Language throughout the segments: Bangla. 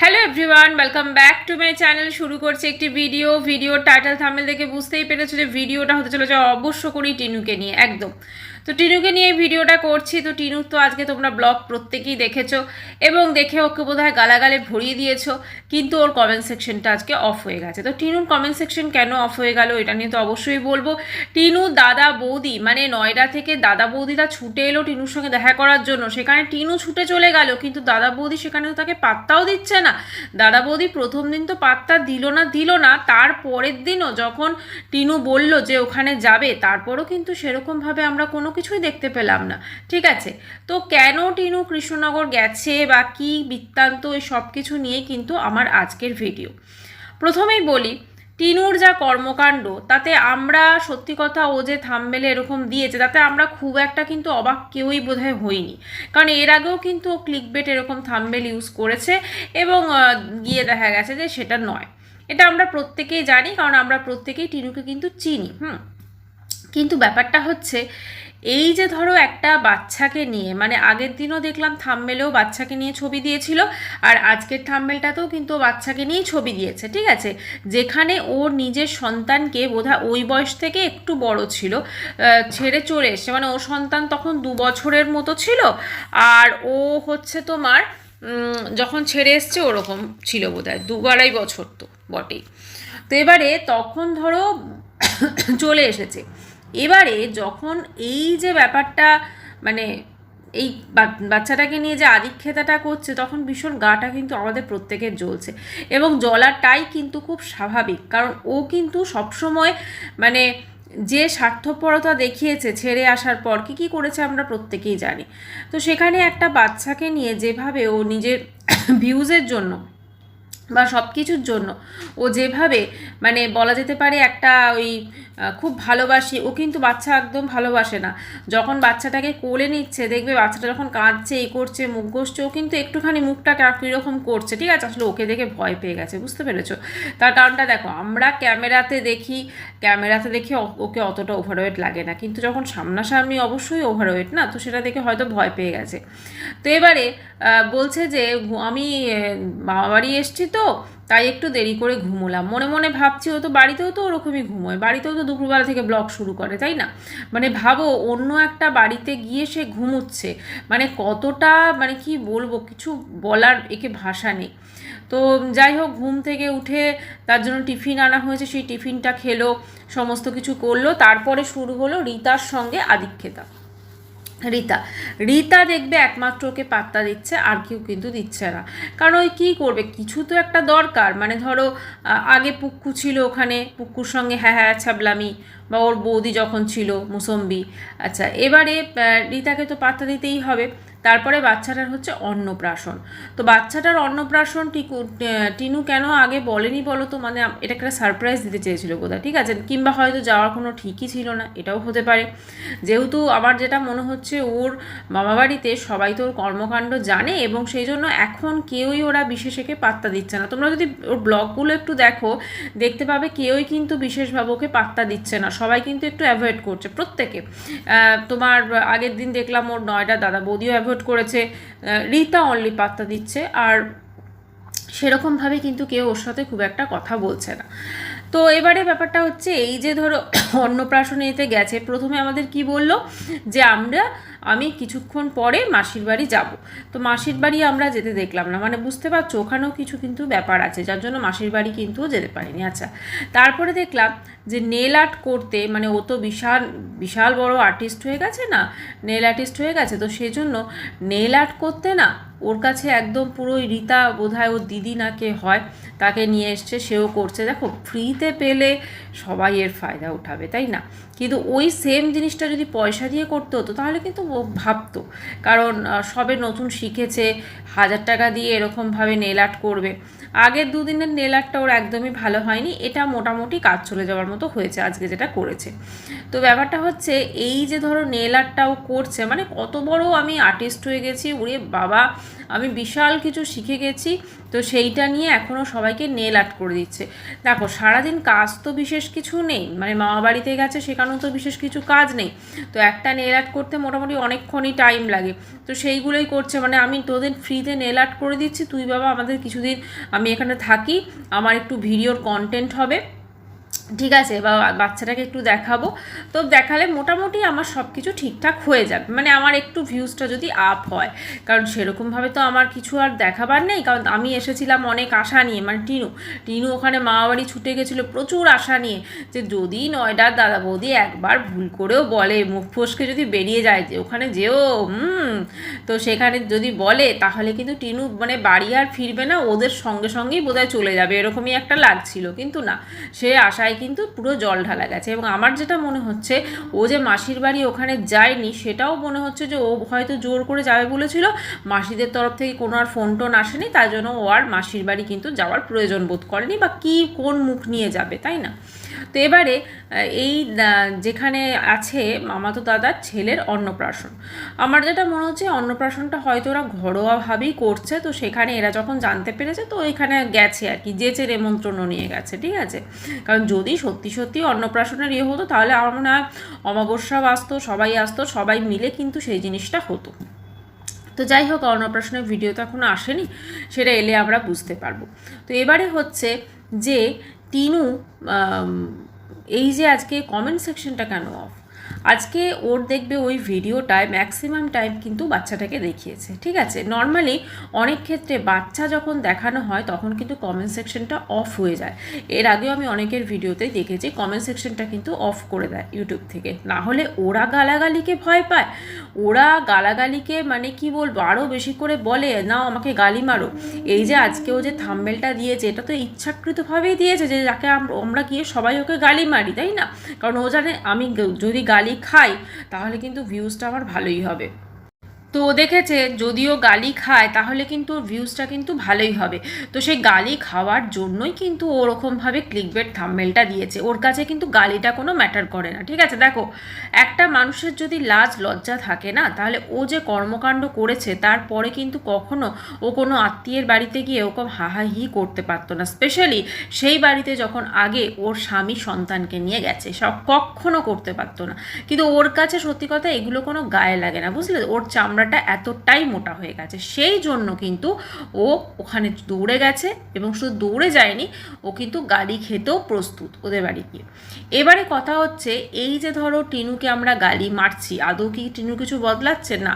Hello everyone, welcome back to my channel. শুরু করছি একটি ভিডিওর টাইটেল থাম্বনেল দেখে বুঝতেই পেরেছো যে ভিডিওটা হতে চলেছে অবশ্য করেই টিনুকে নিয়ে, একদম। তো টিনুকে নিয়ে ভিডিওটা করছি। তো টিনুর তো আজকে তোমরা ব্লগ প্রত্যেকেই দেখেছো এবং দেখে ওকে বোধহয় গালাগালে ভরিয়ে দিয়েছো, কিন্তু ওর কমেন্ট সেকশনটা আজকে অফ হয়ে গেছে। তো টিনুর কমেন্ট সেকশন কেন অফ হয়ে গেল এটা নিয়ে তো অবশ্যই বলবো। টিনু দাদা বৌদি মানে নয়ডা থেকে দাদা বৌদিরা ছুটে এলো টিনুর সঙ্গে দেখা করার জন্য, সেখানে টিনু ছুটে চলে গেল, কিন্তু দাদা বৌদি সেখানে তো তাকে পাত্তাও দিচ্ছে না। দাদা বৌদি প্রথম দিন তো পাত্তা দিল না, তার পরের দিনও যখন টিনু বলল যে ওখানে যাবে, তারপরও কিন্তু সেরকমভাবে আমরা কোনো কিছুই দেখতে পেলাম না। ঠিক আছে, তো কেন টিনু কৃষ্ণনগর গেছে বা কী বৃত্তান্ত, এই সব কিছু নিয়ে কিন্তু আমার আজকের ভিডিও। প্রথমেই বলি, টিনুর যা কর্মকাণ্ড তাতে আমরা সত্যি কথা, ও যে থাম্বনেলে এরকম দিয়েছে তাতে আমরা খুব একটা কিন্তু অবাক কেউই বোধহয় হইনি, কারণ এর আগেও কিন্তু ও ক্লিকবেট এরকম থাম্বনেল ইউজ করেছে এবং গিয়ে দেখা গেছে যে সেটা নয়। এটা আমরা প্রত্যেকেই জানি, কারণ আমরা প্রত্যেকেই টিনুকে কিন্তু চিনি। কিন্তু ব্যাপারটা হচ্ছে এই যে ধরো একটা বাচ্চাকে নিয়ে, মানে আগের দিনও দেখলাম থাম্বনেলেও বাচ্চাকে নিয়ে ছবি দিয়েছিল, আর আজকের থাম্বনেলটাতেও কিন্তু বাচ্চাকে নিয়েই ছবি দিয়েছে। ঠিক আছে, যেখানে ওর নিজের সন্তানকে বোধহয় ওই বয়স থেকে একটু বড় ছিল ছেড়ে চলে এসছে, মানে ওর সন্তান তখন 2 বছরের মতো ছিল, আর ও হচ্ছে তোমার যখন ছেড়ে এসছে ওরকম ছিল বোধহয় 2-2.5 বছর তো বটেই। তো এবারে তখন ধরো চলে এসেছে। এবারে যখন এই যে ব্যাপারটা, মানে এই বাচ্চাটাকে নিয়ে যে আদিক্ষেতাটা করছে, তখন ভীষণ গাটা কিন্তু আমাদের প্রত্যেকের জ্বলছে, এবং জ্বলাটাই কিন্তু খুব স্বাভাবিক, কারণ ও কিন্তু সবসময় মানে যে স্বার্থপরতা দেখিয়েছে ছেড়ে আসার পর কী কী করেছে আমরা প্রত্যেকেই জানি। তো সেখানে একটা বাচ্চাকে নিয়ে যেভাবে ও নিজের ভিউজের জন্য বা সব কিছুর জন্য ও যেভাবে, মানে বলা যেতে পারে একটা ওই খুব ভালোবাসি, ও কিন্তু বাচ্চা একদম ভালোবাসে না। যখন বাচ্চাটাকে কোলে নিচ্ছে, দেখবে বাচ্চাটা যখন কাঁদছে, এই করছে, মুখ ঘষছে, ও কিন্তু একটুখানি মুখটা কীরকম করছে। ঠিক আছে, আসলে ওকে দেখে ভয় পেয়ে গেছে, বুঝতে পেরেছো? তার কারণটা দেখো, আমরা ক্যামেরাতে দেখি ওকে অতটা ওভারওয়েট লাগে না, কিন্তু যখন সামনাসামনি অবশ্যই ওভারওয়েট না, তো সেটা দেখে হয়তো ভয় পেয়ে গেছে। তো এবারে বলছে যে আমি মামাবাড়ি এসছি তো তাই একটু দেরি করে ঘুমোলাম। মনে মনে ভাবছি, ও তো বাড়িতেও তো ওরকমই ঘুমোয়, বাড়িতেও তো দুপুরবেলা থেকে ব্লগ শুরু করে, তাই না? মানে ভাবো, অন্য একটা বাড়িতে গিয়ে সে ঘুমুচ্ছে, মানে কতটা, মানে কি বলবো, কিছু বলার একে ভাষা নেই। তো যাই হোক, ঘুম থেকে উঠে তার জন্য টিফিন আনা হয়েছে, সেই টিফিনটা খেলো, সমস্ত কিছু করলো, তারপরে শুরু হলো রিতার সঙ্গে আদিক্ষেতা। রীতা দেখবে একমাত্র ওকে পাত্তা দিচ্ছে, আর কেউ কিন্তু দিচ্ছে না, কারণ ওই কী করবে, কিছু তো একটা দরকার। মানে ধরো আগে পুক্কু ছিল ওখানে, পুক্কুর সঙ্গে হ্যাঁ ছাবলামি, বা ওর বৌদি যখন ছিল মুসম্বি। আচ্ছা, এবারে রীতাকে তো পাত্তা দিতেই হবে। তারপরে বাচ্চাটার হচ্ছে অন্নপ্রাশন। তো বাচ্চাটার অন্নপ্রাশন টিনু কেন আগে বলেনি বলো তো? মানে এটা একটা সারপ্রাইজ দিতে চেয়েছিল বোধহয়, ঠিক আছে, কিংবা হয়তো যাওয়ার কোনো ঠিকই ছিল না, এটাও হতে পারে। যেহেতু আমার যেটা মনে হচ্ছে, ওর মামাবাড়িতে সবাই তো ওর কর্মকাণ্ড জানে, এবং সেই জন্য এখন কেউই ওরা বিশেষকে পাত্তা দিচ্ছে না। তোমরা যদি ওর ব্লগগুলো একটু দেখো, দেখতে পাবে কেউই কিন্তু বিশেষভাবে ওকে পাত্তা দিচ্ছে না, সবাই কিন্তু একটু অ্যাভয়েড করছে প্রত্যেকে। তোমার আগের দিন দেখলাম ওর নয়ডা দাদা বৌদিও অ্যাভয়েড করেছে, রীতা অনলি পাত্তা দিচ্ছে, আর সেরকমভাবে কিন্তু কেউ ওর সাথে খুব একটা কথা বলছে না। তো এবারে ব্যাপারটা হচ্ছে, এই যে ধরো অন্নপ্রাশনে এতে গেছে, প্রথমে আমাদের কি বলল যে আমি কিছুক্ষণ পরে মাসির বাড়ি যাব। তো মাসির বাড়ি আমরা যেতে দেখলাম না, মানে বুঝতে পারছো ওখানেও কিছু কিন্তু ব্যাপার আছে, যার জন্য মাসির বাড়ি কিন্তু যেতে পারিনি। আচ্ছা, তারপরে দেখলাম যে নেল আর্ট করতে, মানে ও তো বিশাল বিশাল বড় আর্টিস্ট হয়ে গেছে না, নেল আর্টিস্ট হয়ে গেছে, তো সেজন্য নেল আর্ট করতে না ওর কাছে একদম পুরোই রীতা, বোধহয় ওর দিদি নাকে হয়, তাকে নিয়ে এসছে, সেও করছে। দেখো, ফ্রিতে পেলে সবাই এর ফায়দা উঠাবে, তাই না? কিন্তু ওই সেম জিনিসটা যদি পয়সা দিয়ে করতে হতো তাহলে কিন্তু ও ভাবতো, কারণ সবে নতুন শিখেছে, 1000 টাকা দিয়ে এরকমভাবে নেল আর্ট করবে। আগের 2 দিনের নেল আর্টটা ওর একদমই ভালো হয়নি, এটা মোটামুটি কাজ চলে যাওয়ার মতো হয়েছে আজকে যেটা করেছে। তো ব্যাপারটা হচ্ছে, এই যে ধরো নেল আর্টটাও করছে, মানে কত বড় আমি আর্টিস্ট হয়ে গেছি, ওরে বাবা, আমি বিশাল কিছু শিখে গেছি। তো সেইটা নিয়ে এখনও সবাইকে নেল আর্ট করে দিচ্ছে। দেখো সারাদিন কাজ তো বিশেষ কিছু নেই, মানে মামা বাড়িতে গেছে সেখানেও তো বিশেষ কিছু কাজ নেই, তো একটা নেল আর্ট করতে মোটামুটি অনেকক্ষণই টাইম লাগে। তো সেইগুলোই করছে, মানে আমি তোদের ফ্রিতে নেল আর্ট করে দিচ্ছি, তুই বাবা আমাদের কিছুদিন আমি এখানে থাকি, আমার একটু ভিডিওর কন্টেন্ট হবে, ঠিক আছে, বা বাচ্চাটাকে একটু দেখাবো, তো দেখালে মোটামুটি আমার সব কিছু ঠিকঠাক হয়ে যাবে, মানে আমার একটু ভিউজটা যদি আপ হয়। কারণ সেরকমভাবে তো আমার কিছু আর দেখাবার নেই, কারণ আমি এসেছিলাম অনেক আশা নিয়ে, মানে টিনু ওখানে মামাবাড়ি ছুটে গেছিলো প্রচুর আশা নিয়ে, যে যদি নয়ডার দাদা বৌদি একবার ভুল করেও বলে, মুখ ফসকে যদি বেরিয়ে যায় যে ওখানে যেও তো সেখানে যদি বলে তাহলে কিন্তু টিনু মানে বাড়ি আর ফিরবে না, ওদের সঙ্গে সঙ্গেই বোধহয় চলে যাবে, এরকমই একটা লাগছিল। কিন্তু না, সে আশায় কিন্তু পুরো জল ঢালা গেছে। এবং আমার যেটা মনে হচ্ছে, ও যে মাসির বাড়ি ওখানে যায়নি, সেটাও মনে হচ্ছে যে ও হয়তো জোর করে যাবে বলেছিল, মাসিদের তরফ থেকে কোনো আর ফোন টোন আসেনি, তাই জন্য ও আর মাসির বাড়ি কিন্তু যাওয়ার প্রয়োজন বোধ করেনি, বা কি কোন মুখ নিয়ে যাবে, তাই না? তো এবারে এই যেখানে আছে মামাতো দাদার ছেলের অন্নপ্রাশন, আমার যেটা মনে হচ্ছে অন্নপ্রাশনটা হয়তো ওরা ঘরোয়াভাবেই করছে, তো সেখানে এরা যখন জানতে পেরেছে তো এখানে গেছে আর কি, যেচে নেমন্ত্রণ নিয়ে গেছে, ঠিক আছে। কারণ যদি সত্যি সত্যি অন্নপ্রাশনের ইয়ে হতো তাহলে আমার মনে হয় অমাবস্যাও আসতো, সবাই মিলে কিন্তু সেই জিনিসটা হতো। তো যাই হোক, অন্নপ্রাশনের ভিডিও তো এখনও আসেনি, সেটা এলে আমরা বুঝতে পারবো। তো এবারে হচ্ছে যে টিনু এই যে আজকে কমেন্ট সেকশনটা কেন অফ, আজকে ওর দেখবে ওই ভিডিওটায় ম্যাক্সিমাম টাইম কিন্তু বাচ্চাটাকে দেখিয়েছে, ঠিক আছে। নর্মালি অনেক ক্ষেত্রে বাচ্চা যখন দেখানো হয় তখন কিন্তু কমেন্ট সেকশনটা অফ হয়ে যায়। এর আগেও আমি অনেকের ভিডিওতেই দেখেছি কমেন্ট সেকশনটা কিন্তু অফ করে দেয় ইউটিউব থেকে, না হলে ওরা গালাগালিকে ভয় পায়, ওরা গালাগালিকে মানে কি বলবো আরও বেশি করে বলে, না আমাকে গালি মারো। এই যে আজকে ও যে থাম্বনেলটা দিয়েছে, এটা তো ইচ্ছাকৃতভাবেই দিয়েছে যে যাকে আমরা গিয়ে সবাই ওকে গালি মারি, তাই না? কারণ ও জানে আমি যদি গালি খাই তাহলে কিন্তু ভিউজটা আমার ভালোই হবে। তো ও দেখেছে যদিও গালি খায় তাহলে কিন্তু ওর ভিউজটা কিন্তু ভালোই হবে, তো সেই গালি খাওয়ার জন্যই কিন্তু ওরকমভাবে ক্লিকবেট থাম্বনেলটা দিয়েছে। ওর কাছে কিন্তু গালিটা কোনো ম্যাটার করে না, ঠিক আছে। দেখো একটা মানুষের যদি লাজ লজ্জা থাকে না, তাহলে ও যে কর্মকাণ্ড করেছে তারপরে কিন্তু কখনো ও কোনো আত্মীয়ের বাড়িতে গিয়ে ওরকম হাহাহি করতে পারতো না, স্পেশালি সেই বাড়িতে যখন আগে ওর স্বামী সন্তানকে নিয়ে গেছে, সব কখনো করতে পারতো না। কিন্তু ওর কাছে সত্যি কথা এগুলো কোনো গায়ে লাগে না, বুঝলে, ওর চামড়াটা এতটাই মোটা হয়ে গেছে, সেই জন্য কিন্তু ও ওখানে দৌড়ে গেছে, এবং শুধু দৌড়ে যায়নি, ও কিন্তু গালি খেতেও প্রস্তুত ওদের বাড়ি গিয়ে। এবারে কথা হচ্ছে, এই যে ধরো টিনুকে আমরা গালি মারছি, আদৌ কি টিনু কিছু বদলাচ্ছে না?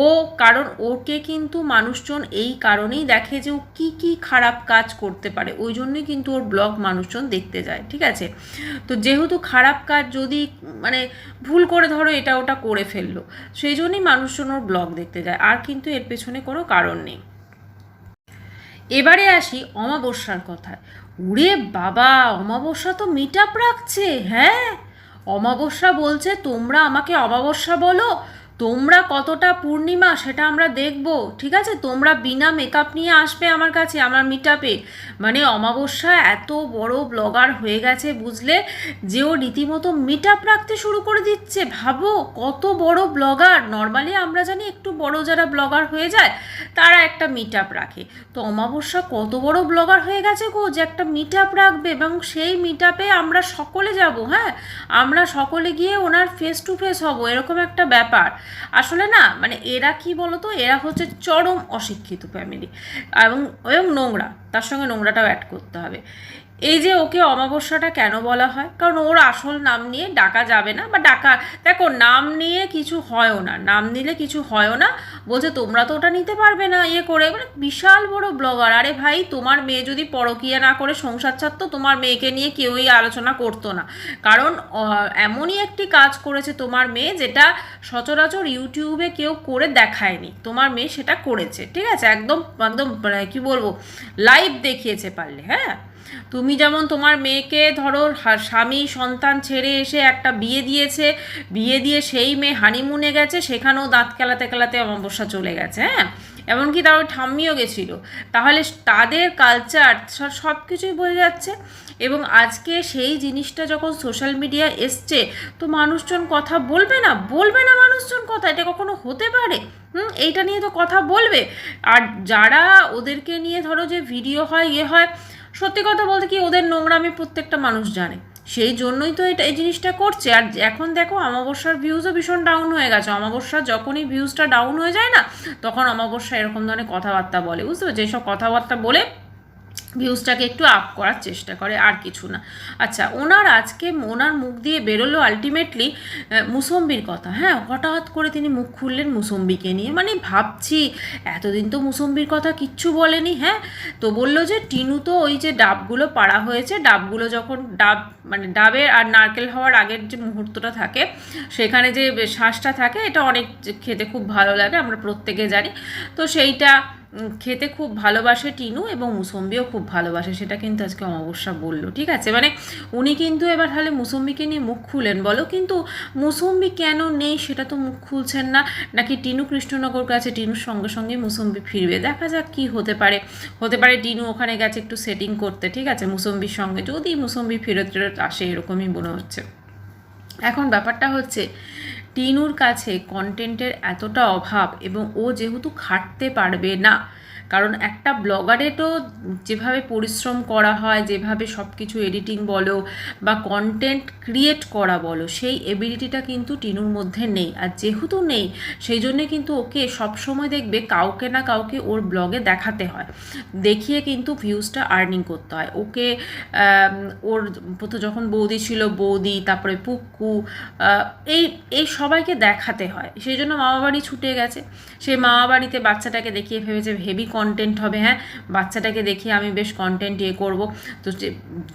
ও কারণ ওকে কিন্তু মানুষজন এই কারণেই দেখে যে ও কী কী খারাপ কাজ করতে পারে, ওই জন্যই কিন্তু ওর ব্লগ মানুষজন দেখতে যায়, ঠিক আছে। তো যেহেতু খারাপ কাজ যদি মানে ভুল করে ধরো এটা ওটা করে ফেললো, সেই জন্যই মানুষজন ওর ব্লগ দেখতে যায়, আর কিন্তু এর পেছনে কোনো কারণ নেই। এবারে আসি অমাবস্যার কথায়। ওরে বাবা, অমাবস্যা তো মিট আপ রাখছে, হ্যাঁ, অমাবস্যা বলছে তোমরা আমাকে অমাবস্যা বলো, তোমরা কতটা পূর্ণিমা সেটা আমরা দেখব, ঠিক আছে, তোমরা বিনা মেকআপ নিয়ে আসবে আমার কাছে আমার মিট আপে। মানে অমাবস্যা এত বড় ব্লগার হয়ে গেছে বুঝলে, যে ও রীতিমতো মিট আপ রাখতে শুরু করে দিচ্ছে। ভাবো কত বড় ব্লগার, নর্মালি আমরা জানি একটু বড় যারা ব্লগার হয়ে যায় তারা একটা মিট আপ রাখে, তো অমাবস্যা কত বড় ব্লগার হয়ে গেছে গো যে একটা মিট আপ রাখবে, এবং সেই মিট আপে আমরা সকলে যাব, হ্যাঁ, আমরা সকলে গিয়ে ওনার ফেস টু ফেস হব, এরকম একটা ব্যাপার। আসলে না মানে এরা কি বলতো, এরা হচ্ছে চরম অশিক্ষিত ফ্যামিলি, এবং নোংরা, তার সঙ্গে নোংরাটাও অ্যাড করতে হবে। এই যে ওকে অমাবস্যাটা কেন বলা হয়, কারণ ওর আসল নাম নিয়ে ডাকা যাবে না, বা ডাকা, দেখো নাম নিয়ে কিছু হয়ও না, নাম নিলে কিছু হয়ও না, বলছে তোমরা তো ওটা নিতে পারবে না ইয়ে করে, মানে বিশাল বড় ব্লগার। আরে ভাই, তোমার মেয়ে যদি পরকীয়া না করে সংসার ছাড়তো, তোমার মেয়েকে নিয়ে কেউই আলোচনা করতো না, কারণ এমনই একটি কাজ করেছে তোমার মেয়ে যেটা সচরাচর ইউটিউবে কেউ করে দেখায়নি, তোমার মেয়ে সেটা করেছে, ঠিক আছে, একদম একদম কি বলবো, লাইভ দেখিয়েছে পারলে, হ্যাঁ। তুমি যেমন তোমার মেয়েকে ধরো স্বামী সন্তান ছেড়ে এসে একটা বিয়ে দিয়েছে, বিয়ে দিয়ে সেই মেয়ে হানিমুনে গেছে, সেখানেও দাঁত কেলাতে কেলাতে অমাবস্যা চলে গেছে, হ্যাঁ, এমনকি তার ওই ঠাম্মিও গেছিলো। তাহলে তাদের কালচার সব কিছুই বোঝা যাচ্ছে। এবং আজকে সেই জিনিসটা যখন সোশ্যাল মিডিয়ায় এসছে, তো মানুষজন কথা বলবে না? বলবে না মানুষজন কথা? এটা কখনো হতে পারে? এইটা নিয়ে তো কথা বলবে। আর যারা ওদেরকে নিয়ে ধরো যে ভিডিও হয় হয়, সত্যি কথা বলতে কি, ওদের নোংরামি প্রত্যেকটা মানুষ জানে, সেই জন্যই তো এই জিনিসটা করছে। আর এখন দেখো অমাবস্যার ভিউজও ভীষণ ডাউন হয়ে গেছে। অমাবস্যা যখনই ভিউজটা ডাউন হয়ে যায় না, তখন অমাবস্যা এরকম ধরনের কথাবার্তা বলে, বুঝতে পারছো? যেসব কথাবার্তা বলে ভিউজটাকে একটু আপ করার চেষ্টা করে, আর কিছু না। আচ্ছা, আজকে ওনার মুখ দিয়ে বেরোলো আলটিমেটলি মুসম্বির কথা। হ্যাঁ, হঠাৎ করে তিনি মুখ খুললেন মুসম্বিকে নিয়ে। মানে ভাবছি এতদিন তো মুসম্বির কথা কিচ্ছু বলেনি। হ্যাঁ, তো বললো যে টিনু তো ওই যে ডাবগুলো পাড়া হয়েছে, ডাবগুলো যখন মানে ডাবের আর নারকেল হওয়ার আগের যে মুহূর্তটা থাকে, সেখানে যে শ্বাসটা থাকে, এটা অনেক খেতে খুব ভালো লাগে, আমরা প্রত্যেকে জানি। তো সেইটা খেতে খুব ভালোবাসে টিনু, এবং মুসম্বিও খুব ভালোবাসে, সেটা কিন্তু আজকে অমাবস্যা বলল। ঠিক আছে, মানে উনি কিন্তু এবার তাহলে মুসম্বিকে নিয়ে মুখ খুলেন বলো, কিন্তু মুসম্বি কেন নেই সেটা তো মুখ খুলছেন না। নাকি টিনু কৃষ্ণনগর গেছে, টিনুর সঙ্গে সঙ্গে মুসম্বি ফিরবে? দেখা যাক কি হতে পারে। হতে পারে টিনু ওখানে গেছে একটু সেটিং করতে, ঠিক আছে, মুসম্বির সঙ্গে, যদি মুসম্বি ফেরত আসে, এরকমই মনে হচ্ছে। এখন ব্যাপারটা হচ্ছে, টিনুর কাছে কন্টেন্টের এতটা অভাব, এবং ও যেহেতু খাটতে পারবে না, কারণ একটা ব্লগারে তো যেভাবে পরিশ্রম করা হয়, যেভাবে সব কিছু এডিটিং বলো বা কন্টেন্ট ক্রিয়েট করা বলো, সেই এবিলিটিটা কিন্তু টিনুর মধ্যে নেই। আর যেহেতু নেই, সেই জন্যে কিন্তু ওকে সবসময় দেখবে কাউকে না কাউকে ওর ব্লগে দেখাতে হয়, দেখিয়ে কিন্তু ভিউজটা আর্নিং করতে হয় ওকে। ওর প্রথম যখন বৌদি ছিল, বৌদি, তারপরে পুক্কু, এই সবাইকে দেখাতে হয়। সেই জন্য মামাবাড়ি ছুটে গেছে। সেই মামাবাড়িতে বাচ্চাটাকে দেখিয়ে ভেবেছে হেভি কন্টেন্ট হবে। হ্যাঁ, বাচ্চাটাকে দেখিয়ে আমি বেশ কন্টেন্ট করবো। তো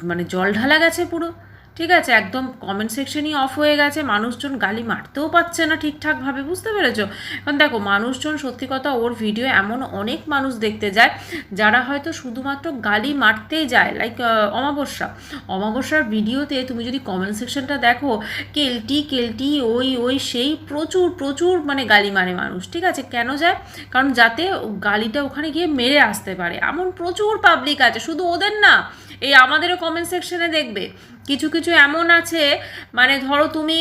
মানে জল ঢালা গেছে পুরো। ঠিক আছে, একদম কমেন্ট সেকশনই অফ হয়ে গেছে, মানুষজন গালি মারতেও পারছে না ঠিকঠাকভাবে, বুঝতে পেরেছো? এখন দেখো, মানুষজন সত্যি কথা ওর ভিডিও এমন অনেক মানুষ দেখতে যায় যারা হয়তো শুধুমাত্র গালি মারতেই যায়। লাইক অমাবস্যার ভিডিওতে তুমি যদি কমেন্ট সেকশনটা দেখো, কেলটি ওই সেই প্রচুর মানে গালি মারে মানুষ। ঠিক আছে, কেন যায়? কারণ যাতে গালিটা ওখানে গিয়ে মেরে আসতে পারে, এমন প্রচুর পাবলিক আছে। শুধু ওদের না, এই আমাদেরও কমেন্ট সেকশনে দেখবে কিছু কিছু এমন আছে, মানে ধরো তুমি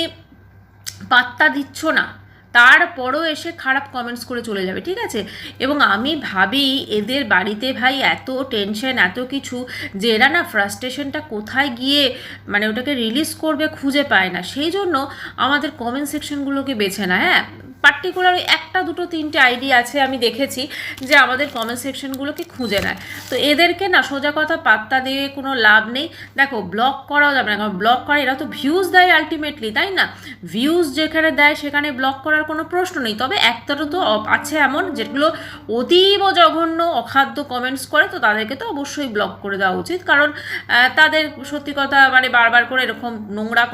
পাত্তা দিচ্ছ না, তারপরও এসে খারাপ কমেন্টস করে চলে যাবে। ঠিক আছে, এবং আমি ভাবি এদের বাড়িতে ভাই এত টেনশন, এত কিছু, যে এরা না ফ্রাস্ট্রেশনটা কোথায় গিয়ে মানে ওটাকে রিলিজ করবে খুঁজে পায় না। সেই জন্য আমাদের কমেন্ট সেকশনগুলোকে বেছে না। হ্যাঁ, পার্টিকুলার একটা দুটো তিনটে আইডি আছে আমি দেখেছি যে আমাদের কমেন্ট সেকশনগুলোকে খুঁজে নেয়। তো এদেরকে না সোজা কথা পাত্তা দিয়ে কোনো লাভ নেই। দেখো, ব্লক করাও যাবে না, কারণ ব্লক করে এরা তো ভিউজ দেয় আলটিমেটলি, তাই না? ভিউজ যেখানে দেয় সেখানে ব্লক করার কোনো প্রশ্ন নেই। তবে একটারও তো আছে এমন যেগুলো অতীব জঘন্য অখাদ্য কমেন্টস করে, তো তাদেরকে তো অবশ্যই ব্লক করে দেওয়া উচিত। কারণ তাদের সত্যি কথা মানে বারবার করে এরকম নোংরা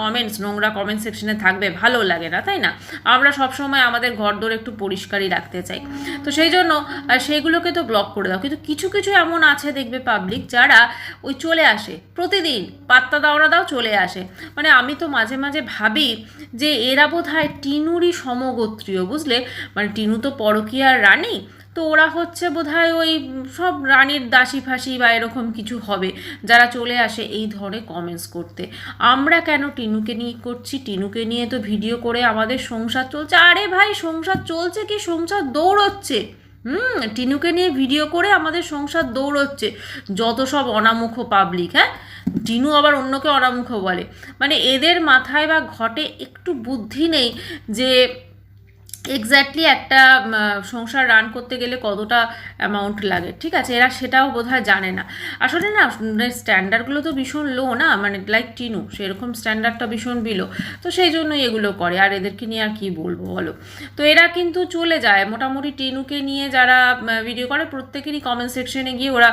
কমেন্ট সেকশনে থাকবে ভালো লাগে না, তাই না? আমরা সবসময় আমাদের ঘরদোর একটু পরিষ্কারই রাখতে চাই। তো সেই জন্য সেইগুলোকে তো ব্লক করে দাও। কিন্তু কিছু কিছু এমন আছে দেখবে পাবলিক, যারা ওই চলে আসে প্রতিদিন, পাত্তা দাও না দাও চলে আসে। মানে আমি তো মাঝে মাঝে ভাবি যে এরা বোধহয় টিনুরই সমগোত্রীয়, বুঝলে? মানে টিনু তো পরকীয়ার রানী, তো ওরা হচ্ছে বোধহয় ওই সব রানীর দাসী ফাঁসি বা এরকম কিছু হবে, যারা চলে আসে এই ধরনের কমেন্টস করতে। আমরা কেন টিনুকে নিয়ে করছি? টিনুকে নিয়ে তো ভিডিও করে আমাদের সংসার চলছে। আরে ভাই, সংসার চলছে কি, সংসার দৌড়চ্ছে। টিনুকে নিয়ে ভিডিও করে আমাদের সংসার দৌড়চ্ছে যত সব অনামুখ পাবলিক। হ্যাঁ, টিনু আবার অন্যকে অনামুখ বলে। মানে এদের মাথায় বা ঘটে একটু বুদ্ধি নেই যে এক্স্যাক্টলি একটা সংসার রান করতে গেলে কতটা অ্যামাউন্ট লাগে। ঠিক আছে, এরা সেটাও বোধহয় জানে না। আসলে না, স্ট্যান্ডার্ডগুলো তো ভীষণ লো না, মানে লাইক টিনু সেরকম স্ট্যান্ডার্ডটা ভীষণ বিলো। তো সেই জন্যই এগুলো করে, আর এদেরকে নিয়ে আর কী বলবো বলো। তো এরা কিন্তু চলে যায় মোটামুটি টিনুকে নিয়ে যারা ভিডিও করে প্রত্যেকেরই কমেন্ট সেকশনে গিয়ে ওরা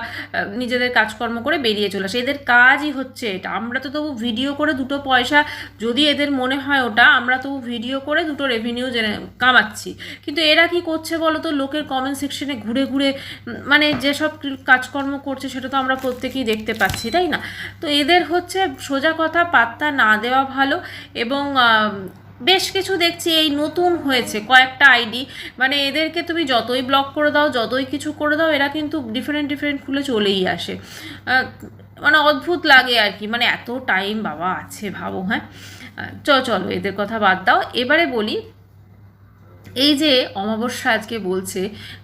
নিজেদের কাজকর্ম করে বেরিয়ে চলে আসে। এদের কাজই হচ্ছে এটা। আমরা তো তবু ভিডিও করে দুটো পয়সা, যদি এদের মনে হয় ওটা, আমরা তবু ভিডিও করে দুটো রেভিনিউ কামাচ্ছি। কিন্তু এরা কি করছে বলো তো? লোকের কমেন্ট সেকশনে ঘুরে ঘুরে মানে যেসব কাজকর্ম করছে সেটা তো আমরা প্রত্যেকেই দেখতে পাচ্ছি, তাই না? তো এদের হচ্ছে সোজা কথা পাত্তা না দেওয়া ভালো। এবং বেশ কিছু দেখছি এই নতুন হয়েছে কয়েকটা আইডি, মানে এদেরকে তুমি যতই ব্লক করে দাও, যতই কিছু করে দাও, এরা কিন্তু ডিফারেন্ট ডিফারেন্ট খুলে চলেই আসে। মানে অদ্ভুত লাগে আর কি, মানে এত টাইম বাবা আছে ভাবো। হ্যাঁ, চলো এদের কথা বাদ দাও, এবারে বলি। এই যে অমাবস্যা আজকে বলছে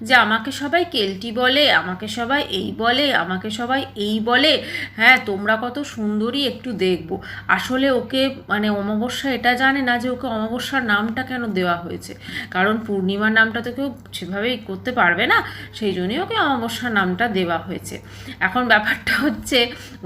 যে আমাকে সবাই কেলটি বলে, আমাকে সবাই এই বলে, আমাকে সবাই এই বলে, হ্যাঁ তোমরা কত সুন্দরী একটু দেখবো। আসলে ওকে মানে অমাবস্যা এটা জানে না যে ওকে অমাবস্যার নামটা কেন দেওয়া হয়েছে, কারণ পূর্ণিমার নামটা তো কেউ সেভাবেই করতে পারবে না, সেই জন্যই ওকে অমাবস্যার নামটা দেওয়া হয়েছে। এখন ব্যাপারটা হচ্ছে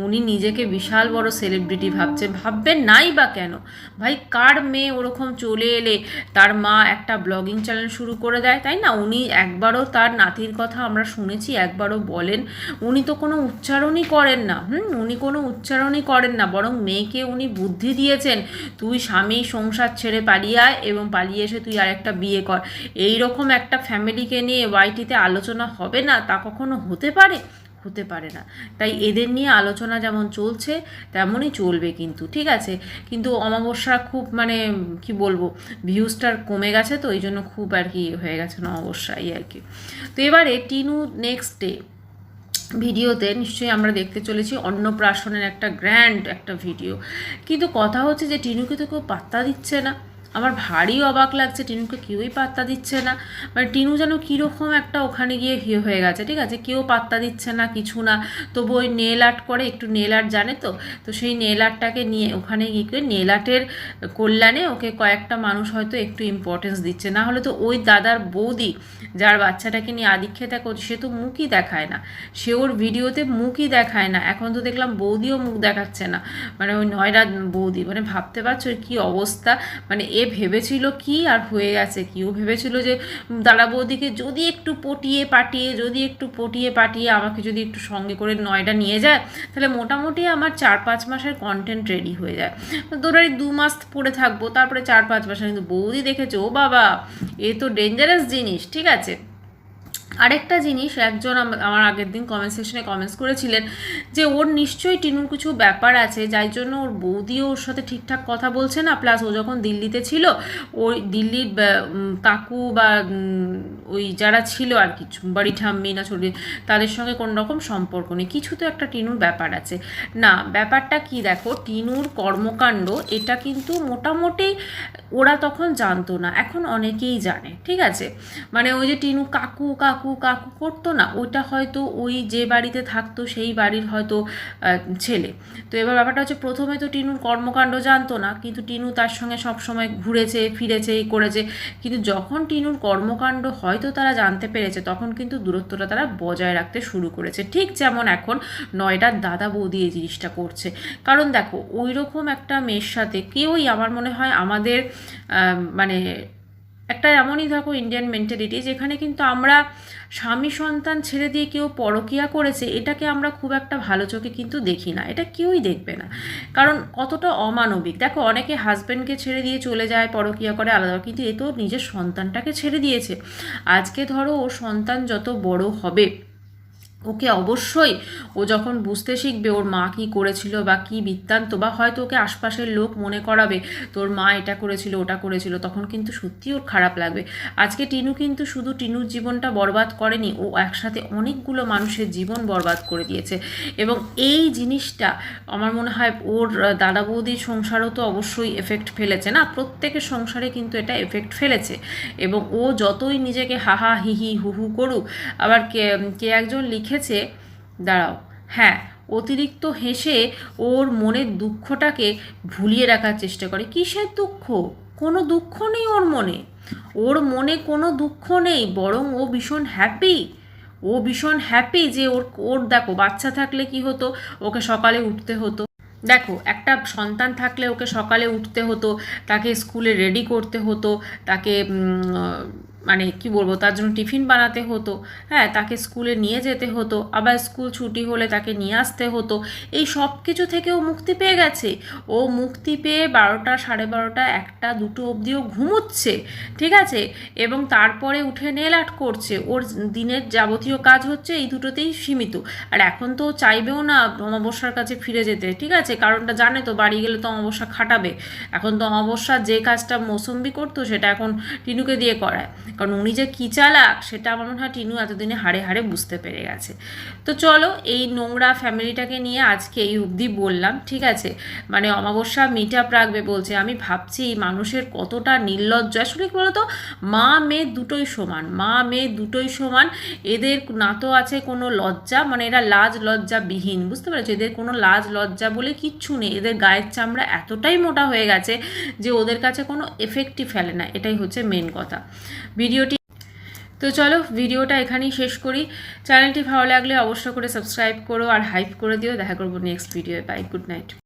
উনি নিজেকে বিশাল বড় সেলিব্রিটি ভাবছে, ভাববেন নাই বা কেন ভাই? কার মেয়ে ওরকম চলে এলে তার মা একটা ব্লগিং চ্যানেল শুরু করে দেয়, তাই না? উনি একবারও তার নাতির কথা আমরা শুনেছি একবারও বলেন? উনি তো কোনো উচ্চারণই করেন না, উনি কোনো উচ্চারণই করেন না, বরং মেয়েকে উনি বুদ্ধি দিয়েছেন, তুই স্বামী সংসার ছেড়ে পালিয়ে আয় এবং পালিয়ে এসে তুই আর একটা বিয়ে কর। এই রকম একটা ফ্যামিলিকে নিয়ে ওয়াইটিতে আলোচনা হবে না, তা কখনো হতে পারে? হতে পারে না। তাই এদের নিয়ে আলোচনা যেমন চলছে তেমনই চলবে কিন্তু, ঠিক আছে? কিন্তু অমাবস্যা খুব মানে কি বলবো, ভিউজটার কমে গেছে, তো এই জন্য খুব আর কি হয়ে গেছে অমাবস্যা, এই আর কি। তো এবারে টিনু নেক্সট ডে ভিডিওতে নিশ্চয়ই আমরা দেখতে চলেছি অন্নপ্রাশনের একটা গ্র্যান্ড একটা ভিডিও, কিন্তু কথা হচ্ছে যে টিনুকে তো কেউ পাত্তা দিচ্ছে না। আমার ভারী অবাক লাগছে, টিনুকে কেউই পাত্তা দিচ্ছে না। মানে টিনু যেন কীরকম একটা ওখানে গিয়ে হয়ে গেছে, ঠিক আছে? কেউ পাত্তা দিচ্ছে না, কিছু না। তবু ওই নেল আর্ট করে, একটু নেল আর্ট জানে তো, তো সেই নেল আর্টটাকে নিয়ে ওখানে গিয়ে নেল আর্টের কল্যাণে ওকে কয়েকটা মানুষ হয়তো একটু ইম্পর্টেন্স দিচ্ছে, না হলে তো ওই দাদার বৌদি যার বাচ্চাটাকে নিয়ে আদিক্ষেতা করছে সে তো মুখই দেখায় না, সে ওর ভিডিওতে মুখই দেখায় না। এখন তো দেখলাম বৌদিও মুখ দেখাচ্ছে না, মানে ওই নয়রা বৌদি, মানে ভাবতে পারছো কি অবস্থা। মানে এ ভেবেছিল কি আর হয়ে গেছে কি, ও ভেবেছিল যে দাদা বৌদিকে যদি একটু পটিয়ে পাটিয়ে আমাকে যদি একটু সঙ্গে করে নয়ডা নিয়ে যায়, তাহলে মোটামুটি আমার 4-5 মাসের কন্টেন্ট রেডি হয়ে যায়। তোরাই 2 মাস পড়ে থাকবো, তারপরে 4-5 মাস। কিন্তু বৌদি দেখেছো, ও বাবা এ তো ডেঞ্জারাস জিনিস, ঠিক আছে? আরেকটা জিনিস, একজন আমার আগের দিন কমেন্ট সেকশনে কমেন্টস করেছিলেন যে ওর নিশ্চয়ই টিনুর কিছু ব্যাপার আছে যার জন্য ওর বৌদিও ওর সাথে ঠিকঠাক কথা বলছে না, প্লাস ও যখন দিল্লিতে ছিল ওই দিল্লির কাকু বা ওই যারা ছিল আর কি, বাড়ি ঠাম্মি না ছোট, তাদের সঙ্গে কোনো রকম সম্পর্ক নেই, কিছু তো একটা টিনুর ব্যাপার আছে। না, ব্যাপারটা কি দেখো, টিনুর কর্মকাণ্ড এটা কিন্তু মোটামুটি ওরা তখন জানতো না, এখন অনেকেই জানে, ঠিক আছে? মানে ওই যে টিনু কাকু কাকু কাকু করতো না, ওইটা হয়তো ওই যে বাড়িতে থাকতো সেই বাড়ির হয়তো ছেলে। তো এবার ব্যাপারটা হচ্ছে প্রথমে তো টিনুর কর্মকাণ্ড জানতো না, কিন্তু টিনু তার সঙ্গে সবসময় ঘুরেছে ফিরেছে এই করেছে, কিন্তু যখন টিনুর কর্মকাণ্ড হয়তো তারা জানতে পেরেছে, তখন কিন্তু দূরত্বটা তারা বজায় রাখতে শুরু করেছে, ঠিক যেমন এখন নয়ডার দাদা বৌদি এই জিনিসটা করছে। কারণ দেখো ওই রকম একটা মেয়ের সাথে কেউই, আমার মনে হয় আমাদের মানে একটা এমনই দেখো ইন্ডিয়ান মেন্টালিটি, যেখানে কিন্তু আমরা স্বামী সন্তান ছেড়ে দিয়ে কেউ পরকিয়া করেছে এটাকে আমরা খুব একটা ভালো চোখে কিন্তু দেখি না, এটা কেউই দেখবে না, কারণ কতটা অমানবিক। দেখো অনেকে হাজব্যান্ডকে ছেড়ে দিয়ে চলে যায় পরকিয়া করে আলাদা, কিন্তু এ তো নিজের সন্তানটাকে ছেড়ে দিয়েছে। আজকে ধরো ও সন্তান যত বড় হবে, ওকে অবশ্যই ও যখন বুঝতে শিখবে ওর মা কী করেছিল বা কী বৃত্তান্ত, বা হয়তো ওকে আশপাশের লোক মনে করাবে তোর মা এটা করেছিল ওটা করেছিল, তখন কিন্তু সত্যি ওর খারাপ লাগবে। আজকে টিনু কিন্তু শুধু টিনুর জীবনটা বরবাদ করেনি, ও একসাথে অনেকগুলো মানুষের জীবন বরবাদ করে দিয়েছে। এবং এই জিনিসটা আমার মনে হয় ওর দাদা বৌদির সংসারও তো অবশ্যই এফেক্ট ফেলেছে, না? প্রত্যেকের সংসারে কিন্তু এটা এফেক্ট ফেলেছে। এবং ও যতই নিজেকে হাহা হিহি হুহু করুক, আবার কে একজন লিখে দাঁড়াও, হ্যাঁ, অতিরিক্ত হেসে ওর মনের দুঃখটাকে ভুলিয়ে রাখার চেষ্টা করে। কিসের দুঃখ? কোনো দুঃখ নেই ওর মনে, ওর মনে কোনো দুঃখ নেই, বরং ও ভীষণ হ্যাপি। ও ভীষণ হ্যাপি যে ওর দেখো বাচ্চা থাকলে কি হতো, ওকে সকালে উঠতে হতো, দেখো একটা সন্তান থাকলে ওকে সকালে উঠতে হতো, তাকে স্কুলে রেডি করতে হতো, তাকে মানে কি বলবো, তার জন্য টিফিন বানাতে হতো, হ্যাঁ, তাকে স্কুলে নিয়ে যেতে হতো, আবার স্কুল ছুটি হলে তাকে নিয়ে আসতে হতো। এই সব কিছু থেকে ও মুক্তি পেয়ে গেছে। ও মুক্তি পেয়ে 12টা, 12:30, 1টা, 2টো অবধিও ঘুমোচ্ছে, ঠিক আছে, এবং তারপরে উঠে নেল আর্ট করছে। ওর দিনের যাবতীয় কাজ হচ্ছে এই দুটোতেই সীমিত। আর এখন তো চাইবেও না অমাবস্যার কাছে ফিরে যেতে, ঠিক আছে, কারণটা জানে তো, বাড়ি গেলে তো অমাবস্যা খাটাবে। এখন তো অমাবস্যার যে কাজটা মৌসুম্বি করতো সেটা এখন টিনুকে দিয়ে করায়, কারণ উনি যে কী চালাক সেটা আমার মনে হয় টিনু এতদিনে হাড়ে হাড়ে বুঝতে পেরে গেছে। তো চলো, এই নোংরা ফ্যামিলিটাকে নিয়ে আজকে এই অবধি বললাম, ঠিক আছে। মানে অমাবস্যা মিট আপ রাখবে বলছে, আমি ভাবছি মানুষের কতটা নির্লজ্জ। আসলে কি বলতো, মা মেয়ে দুটোই সমান, মা মেয়ে দুটোই সমান। এদের না তো আছে কোনো লজ্জা, মানে এরা লাজ লজ্জা বিহীন, বুঝতে পেরেছো, এদের কোনো লাজ লজ্জা বলে কিচ্ছু নেই। এদের গায়ের চামড়া এতটাই মোটা হয়ে গেছে যে ওদের কাছে কোনো এফেক্টই ফেলে না, এটাই হচ্ছে মেন কথা। ভিডিওটি তো চলো, ভিডিওটা এখানেই শেষ করি। চ্যানেলটি ভালো লাগলে অবশ্য করে সাবস্ক্রাইব করো আর হাইপ করে দিও। দেখা করবো next video. Bye, good night.